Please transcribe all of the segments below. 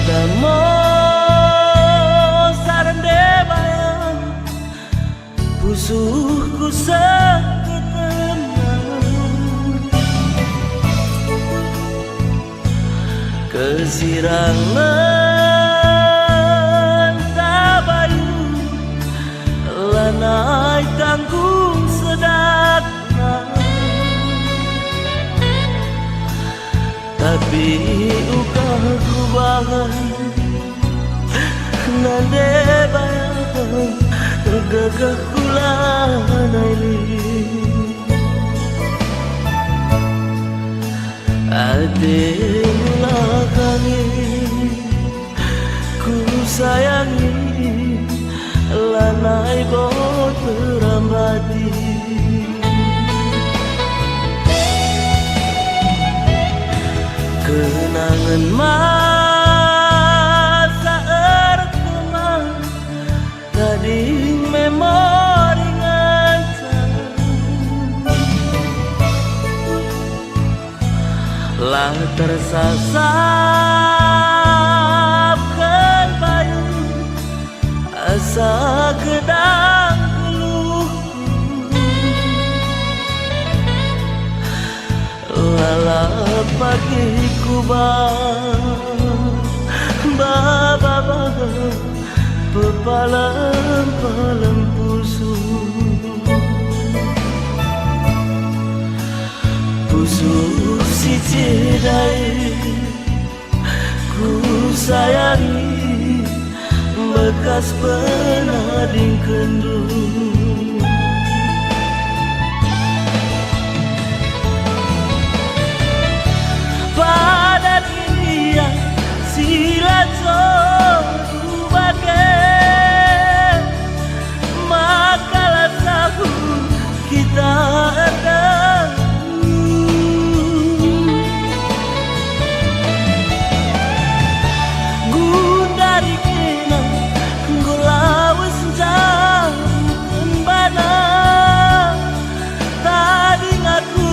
Damo sarende bayang pusuhku sakit tenang kesirangan tabayu lanai tanggung sedakna tapi ukah ku bahai nande bayang gagah kula naili ade ulah kami ku sayangi lanai bot terambati kenangan masa erkeman gading memori ngancan lah tersasapkan bayu asa gedang keluh lala pagi kubang baba pepalam pusu si cidai ku sayangi bekas penading kendu pada dunia sila jodoh bagai makalah tahu kita ada gundari kena gulawas jauh kembana tadi ngaku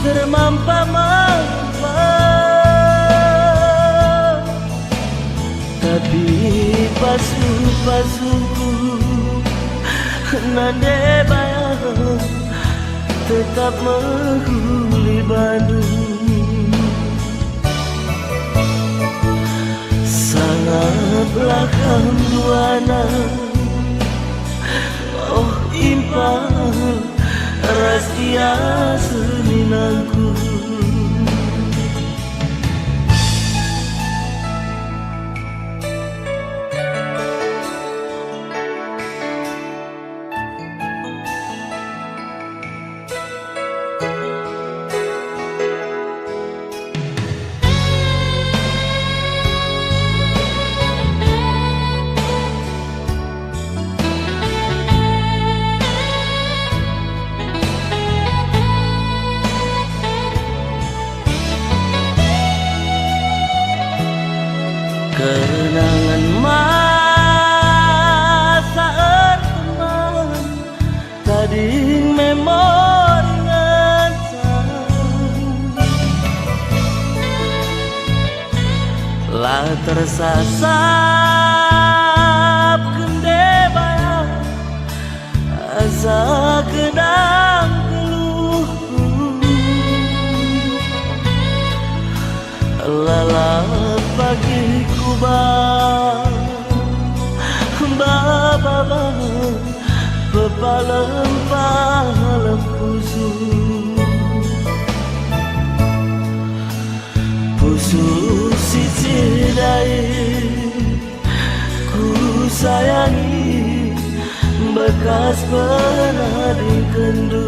termampa tapi pasu-pasuku nande bayang tetap menghuli Bandung sangat belakang duana oh impang rahasia seninangku kenangan masa erteman tadi memori ngancan lah tersasap kende bayang asa gedang keluh lala pagi kubang baba pepalam pusu si cidai ku sayangi bekas penading kendu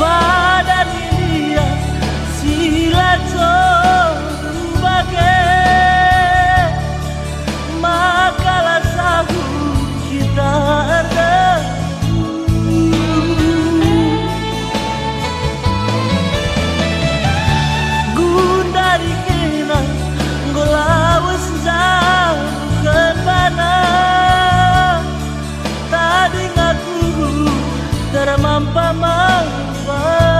pada dunia sila jodoh bagai makalah sahu kita ada gundari kena golawas jauh kemana tadi ngaku termampa mampa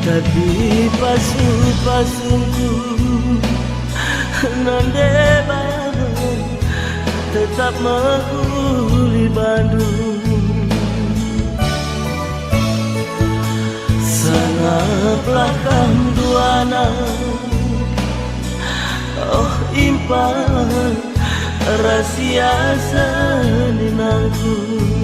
Tapi pasu-pasungku nande bayang tetap menghuli Bandung. Sangatlah kamduana, oh impan rahasia seninangku.